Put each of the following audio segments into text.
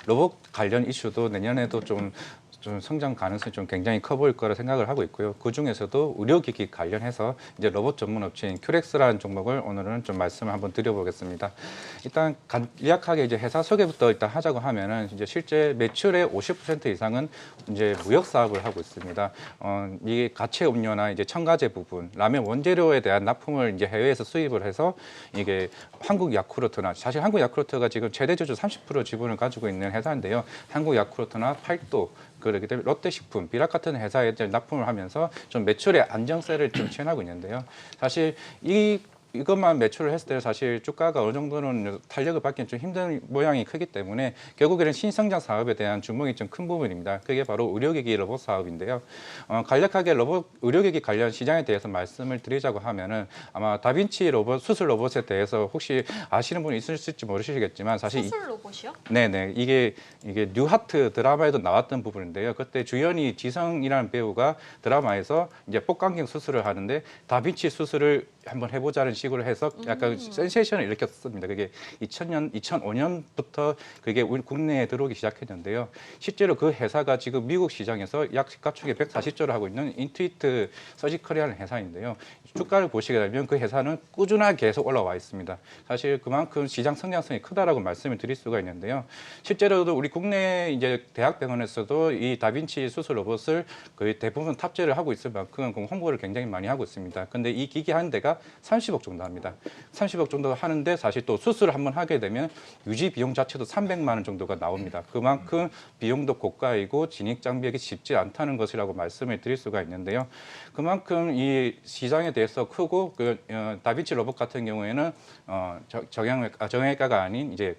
로봇 관련 이슈도 내년에도 좀 성장 가능성이 좀 굉장히 커 보일 거라 생각을 하고 있고요. 그 중에서도 의료기기 관련해서 이제 로봇 전문 업체인 큐렉스라는 종목을 오늘은 좀 말씀을 한번 드려보겠습니다. 일단 간략하게 이제 회사 소개부터 일단 하자고 하면은 이제 실제 매출의 50% 이상은 이제 무역 사업을 하고 있습니다. 이게 가채 음료나 이제 첨가제 부분, 라면 원재료에 대한 납품을 이제 해외에서 수입을 해서 이게 한국 야쿠르트나 사실 한국 야쿠르트가 지금 최대 주주 30% 지분을 가지고 있는 회사인데요. 한국 야쿠르트나 팔도 그렇기 때문에 롯데식품, 비락 같은 회사에 이제 납품을 하면서 좀 매출의 안정세를 좀 취하고 있는데요. 사실 이것만 매출을 했을 때 사실 주가가 어느 정도는 탄력을 받기는 좀 힘든 모양이 크기 때문에 결국에는 신성장 사업에 대한 주목이 좀 큰 부분입니다. 그게 바로 의료기기 로봇 사업인데요. 간략하게 의료기기 관련 시장에 대해서 말씀을 드리자고 하면은 아마 다빈치 로봇, 수술 로봇에 대해서 혹시 아시는 분이 있을지 모르시겠지만 사실 수술 로봇이요? 네네 이게 뉴하트 드라마에도 나왔던 부분인데요. 그때 주연이 지성이라는 배우가 드라마에서 이제 복강경 수술을 하는데 다빈치 수술을 한번 해보자는 식으로 해서 약간 센세이션을 일으켰습니다. 그게 2005년부터 그게 우리 국내에 들어오기 시작했는데요. 실제로 그 회사가 지금 미국 시장에서 약 시가총액 140조를 하고 있는 인투이트 서지컬이라는 회사인데요. 주가를 보시게 되면 그 회사는 꾸준하게 계속 올라와 있습니다. 사실 그만큼 시장 성장성이 크다라고 말씀을 드릴 수가 있는데요. 실제로도 우리 국내 이제 대학병원에서도 이 다빈치 수술 로봇을 거의 대부분 탑재를 하고 있을 만큼 홍보를 굉장히 많이 하고 있습니다. 근데 이 기기 한 대가 30억 정도 합니다. 30억 정도 하는데 사실 또 수술을 한번 하게 되면 유지 비용 자체도 300만 원 정도가 나옵니다. 그만큼 비용도 고가이고 진입 장벽이 쉽지 않다는 것이라고 말씀을 드릴 수가 있는데요. 그만큼 이 시장에 대해서 크고 다빈치 로봇 같은 경우에는 정형외과가 아닌 이제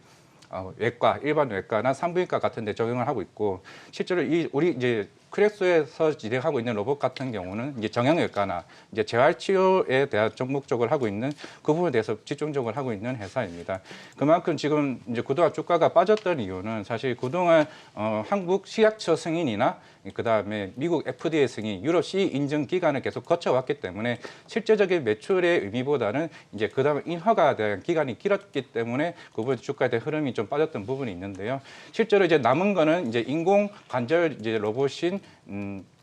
외과, 일반 외과나 산부인과 같은 데 적용을 하고 있고 실제로 우리 이제 크렉스에서 진행하고 있는 로봇 같은 경우는 이제 정형외과나 이제 재활치료에 대한 전목적으로 하고 있는 그 부분에 대해서 집중적으로 하고 있는 회사입니다. 그만큼 지금 이제 그동안 주가가 빠졌던 이유는 사실 그동안 한국 식약처 승인이나 그다음에 미국 FDA 승인, 유럽 CE 인증 기간을 계속 거쳐왔기 때문에 실제적인 매출의 의미보다는 이제 그다음에 인허가에 대한 기간이 길었기 때문에 그 부분 주가에 대한 흐름이 좀 빠졌던 부분이 있는데요. 실제로 이제 남은 거는 이제 인공 관절 이제 로봇인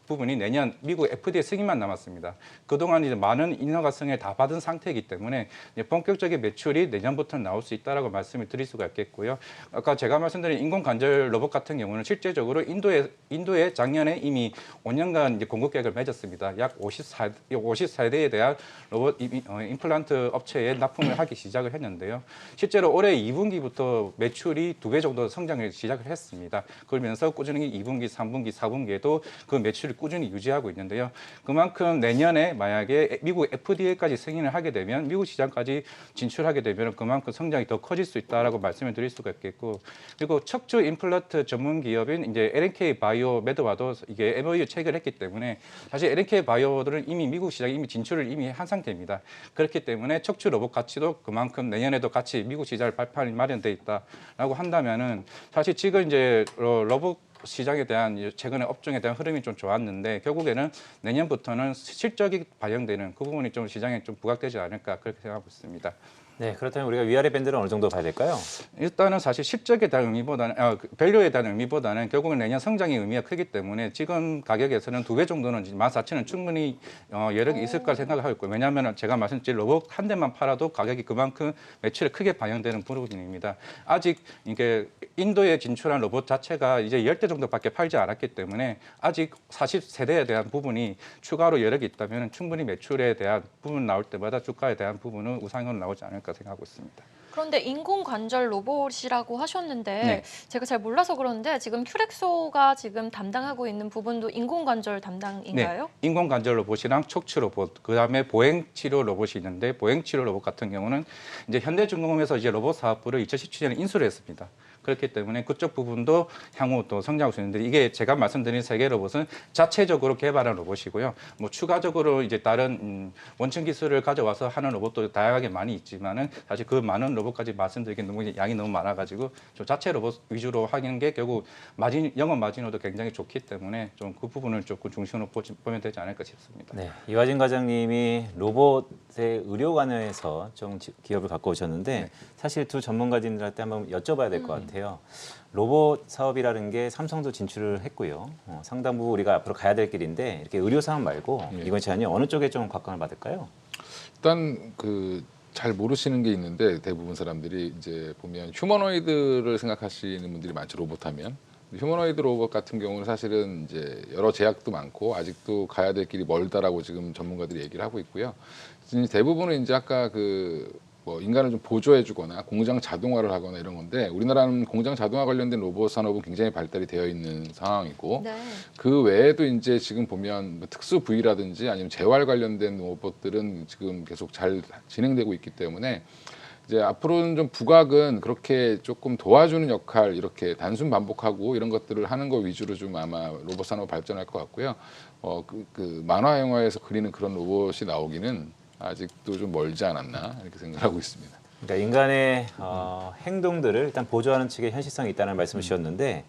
부분이 내년 미국 FDA 승인만 남았습니다. 그동안 이제 많은 인허가 승인을 다 받은 상태이기 때문에 이제 본격적인 매출이 내년부터는 나올 수 있다라고 말씀을 드릴 수가 있겠고요. 아까 제가 말씀드린 인공 관절 로봇 같은 경우는 실제적으로 인도에 작년에 이미 5년간 이제 공급 계획을 맺었습니다. 약 54대에 대한 로봇 임플란트 업체에 납품을 하기 시작을 했는데요. 실제로 올해 2분기부터 매출이 2배 정도 성장을 시작을 했습니다. 그러면서 꾸준히 2분기, 3분기, 4분기에도 그 매출을 꾸준히 유지하고 있는데요. 그만큼 내년에 만약에 미국 FDA까지 승인을 하게 되면 미국 시장까지 진출하게 되면 그만큼 성장이 더 커질 수 있다라고 말씀을 드릴 수가 있겠고 그리고 척추 임플란트 전문 기업인 이제 LNK 바이오메드와도 이게 MOU 체결했기 때문에 사실 LNK 바이오들은 이미 미국 시장에 이미 진출을 이미 한 상태입니다. 그렇기 때문에 척추 로봇 가치도 그만큼 내년에도 같이 미국 시장을 발판이 마련돼 있다라고 한다면은 사실 지금 이제 로봇 시장에 대한 최근에 업종에 대한 흐름이 좀 좋았는데 결국에는 내년부터는 실적이 반영되는 그 부분이 좀 시장에 좀 부각되지 않을까 그렇게 생각하고 있습니다. 네, 그렇다면 우리가 위아래 밴드는 어느 정도 봐야 될까요? 일단은 사실 실적에 대한 의미보다는 밸류에 대한 의미보다는 결국은 내년 성장의 의미가 크기 때문에 지금 가격에서는 2배 정도는 14,000원 충분히 여력이 있을 거라 생각을 하고 있고 왜냐하면 제가 말씀드린 로봇 한 대만 팔아도 가격이 그만큼 매출에 크게 반영되는 부분입니다. 아직 이게 인도에 진출한 로봇 자체가 이제 10대 정도밖에 팔지 않았기 때문에 아직 40세대에 대한 부분이 추가로 여력이 있다면 충분히 매출에 대한 부분 나올 때마다 주가에 대한 부분은 우상으로 나오지 않을까 생각하고 있습니다. 그런데 인공관절 로봇이라고 하셨는데 네. 제가 잘 몰라서 그러는데 지금 큐렉소가 지금 담당하고 있는 부분도 인공관절 담당인가요? 네, 인공관절 로봇이랑 척추 로봇, 그다음에 보행치료 로봇이 있는데 보행치료 로봇 같은 경우는 이제 현대중공업에서 이제 로봇 사업부를 2017년에 인수를 했습니다. 그렇기 때문에 그쪽 부분도 향후 또 성장할 수 있는데 이게 제가 말씀드린 세계 로봇은 자체적으로 개발한 로봇이고요. 뭐 추가적으로 이제 다른 원천 기술을 가져와서 하는 로봇도 다양하게 많이 있지만은 사실 그 많은 로봇까지 말씀드리기 너무 양이 너무 많아가지고 좀 자체 로봇 위주로 하는 게 결국 영업 마진율도 굉장히 좋기 때문에 좀 그 부분을 조금 중심으로 보면 되지 않을까 싶습니다. 네, 이화진 과장님이 로봇의 의료 관여에서 좀 기업을 갖고 오셨는데 네. 사실 두 전문가진들한테 한번 여쭤봐야 될 것 같아요. 같아요. 로봇 사업이라는 게 삼성도 진출을 했고요. 상당부 우리가 앞으로 가야 될 길인데 이렇게 의료 사업 말고 이건 제안이 어느 쪽에 좀 각광을 받을까요? 일단 그 잘 모르시는 게 있는데 대부분 사람들이 이제 보면 휴머노이드를 생각하시는 분들이 많죠. 로봇하면. 휴머노이드 로봇 같은 경우는 사실은 이제 여러 제약도 많고 아직도 가야 될 길이 멀다라고 지금 전문가들이 얘기를 하고 있고요. 대부분은 이제 아까 그 뭐 인간을 좀 보조해주거나 공장 자동화를 하거나 이런 건데 우리나라는 공장 자동화 관련된 로봇 산업은 굉장히 발달이 되어 있는 상황이고 네. 그 외에도 이제 지금 보면 뭐 특수 부위라든지 아니면 재활 관련된 로봇들은 지금 계속 잘 진행되고 있기 때문에 이제 앞으로는 좀 부각은 그렇게 조금 도와주는 역할 이렇게 단순 반복하고 이런 것들을 하는 거 위주로 좀 아마 로봇 산업 발전할 것 같고요. 그 만화 영화에서 그리는 그런 로봇이 나오기는 아직도 좀 멀지 않았나 이렇게 생각하고 있습니다. 그러니까 인간의 행동들을 일단 보조하는 측의 현실성이 있다는 말씀을 주셨는데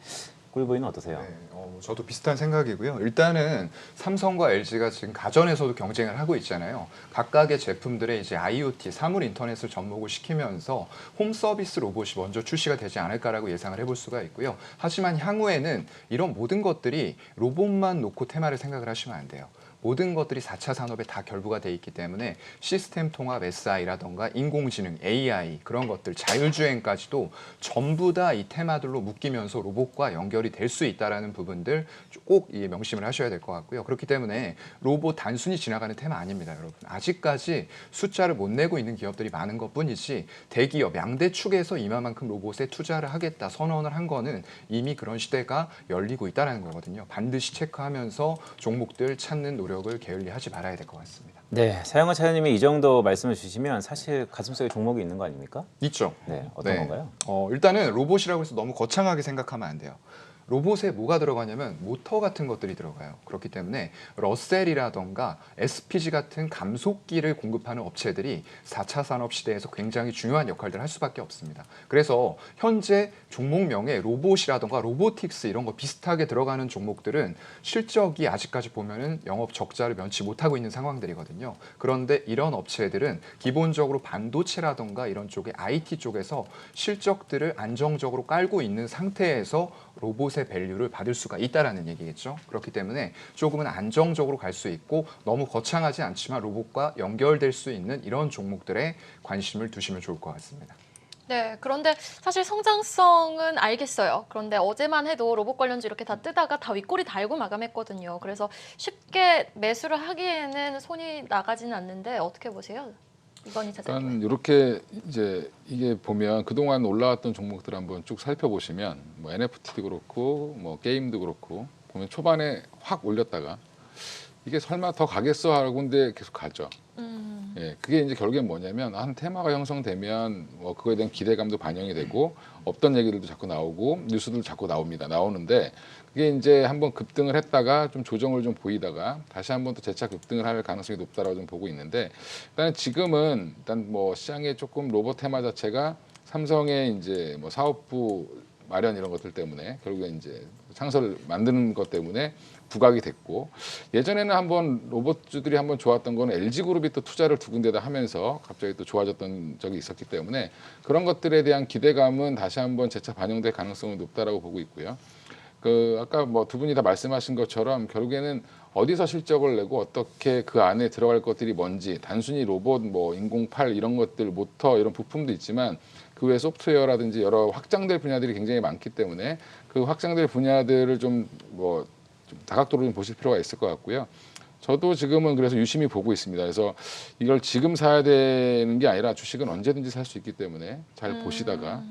꿀부인은 어떠세요? 네, 저도 비슷한 생각이고요. 일단은 삼성과 LG가 지금 가전에서도 경쟁을 하고 있잖아요. 각각의 제품들의 이제 IoT, 사물 인터넷을 접목을 시키면서 홈 서비스 로봇이 먼저 출시가 되지 않을까라고 예상을 해볼 수가 있고요. 하지만 향후에는 이런 모든 것들이 로봇만 놓고 테마를 생각을 하시면 안 돼요. 모든 것들이 4차 산업에 다 결부가 돼 있기 때문에 시스템 통합 SI라던가 인공지능, AI 그런 것들, 자율주행까지도 전부 다 이 테마들로 묶이면서 로봇과 연결이 될 수 있다는 부분들 꼭 명심을 하셔야 될 것 같고요. 그렇기 때문에 로봇 단순히 지나가는 테마 아닙니다, 여러분. 아직까지 숫자를 못 내고 있는 기업들이 많은 것뿐이지 대기업, 양대 축에서 이만큼 로봇에 투자를 하겠다 선언을 한 거는 이미 그런 시대가 열리고 있다는 거거든요. 반드시 체크하면서 종목들 찾는 노력을 게을리하지 말아야 될 것 같습니다. 네, 사영아 차장님이 이 정도 말씀을 주시면 사실 가슴속에 종목이 있는 거 아닙니까? 있죠. 네, 어떤 건가요? 일단은 로봇이라고 해서 너무 거창하게 생각하면 안 돼요. 로봇에 뭐가 들어가냐면 모터 같은 것들이 들어가요. 그렇기 때문에 러셀이라던가 SPG 같은 감속기를 공급하는 업체들이 4차 산업 시대에서 굉장히 중요한 역할들을 할 수밖에 없습니다. 그래서 현재 종목명에 로봇이라던가 로보틱스 이런 거 비슷하게 들어가는 종목들은 실적이 아직까지 보면은 영업 적자를 면치 못하고 있는 상황들이거든요. 그런데 이런 업체들은 기본적으로 반도체라던가 이런 쪽에 IT 쪽에서 실적들을 안정적으로 깔고 있는 상태에서 로봇의 밸류를 받을 수가 있다라는 얘기겠죠. 그렇기 때문에 조금은 안정적으로 갈 수 있고 너무 거창하지 않지만 로봇과 연결될 수 있는 이런 종목들에 관심을 두시면 좋을 것 같습니다. 네, 그런데 사실 성장성은 알겠어요. 그런데 어제만 해도 로봇 관련주 이렇게 다 뜨다가 다 윗꼬리 달고 마감했거든요. 그래서 쉽게 매수를 하기에는 손이 나가지는 않는데 어떻게 보세요? 이건희 차장님. 일단 이렇게 이제 이게 보면 그동안 올라왔던 종목들 한번 쭉 살펴보시면 뭐 NFT도 그렇고 뭐 게임도 그렇고 보면 초반에 확 올렸다가 이게 설마 더 가겠어 하고 근데 계속 가죠. 예, 그게 이제 결국엔 뭐냐면 한 테마가 형성되면 뭐 그거에 대한 기대감도 반영이 되고 없던 얘기들도 자꾸 나오고 뉴스도 자꾸 나오는데 그게 이제 한번 급등을 했다가 좀 조정을 좀 보이다가 다시 한번 또 재차 급등을 할 가능성이 높다라고 좀 보고 있는데 일단 지금은 일단 뭐 시장에 조금 로봇 테마 자체가 삼성의 이제 뭐 사업부 마련 이런 것들 때문에 결국에 이제 창설을 만드는 것 때문에 부각이 됐고 예전에는 한번 로봇주들이 한번 좋았던 거는 LG그룹이 또 투자를 두 군데다 하면서 갑자기 또 좋아졌던 적이 있었기 때문에 그런 것들에 대한 기대감은 다시 한번 재차 반영될 가능성은 높다라고 보고 있고요. 그 아까 뭐 두 분이 다 말씀하신 것처럼 결국에는 어디서 실적을 내고 어떻게 그 안에 들어갈 것들이 뭔지 단순히 로봇 뭐 인공팔 이런 것들 모터 이런 부품도 있지만 그 외 소프트웨어라든지 여러 확장될 분야들이 굉장히 많기 때문에 그 확장될 분야들을 좀 다각도로 좀 보실 필요가 있을 것 같고요. 저도 지금은 그래서 유심히 보고 있습니다. 그래서 이걸 지금 사야 되는 게 아니라 주식은 언제든지 살 수 있기 때문에 잘 보시다가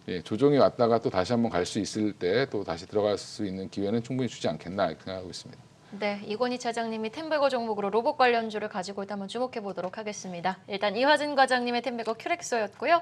예, 조정이 왔다가 또 다시 한번 갈 수 있을 때 또 다시 들어갈 수 있는 기회는 충분히 주지 않겠나 이렇게 생각하고 있습니다. 네, 이건희 차장님이 템베거 종목으로 로봇 관련주를 가지고 있다 한번 주목해 보도록 하겠습니다. 일단 이화진 과장님의 템베거 큐렉소였고요.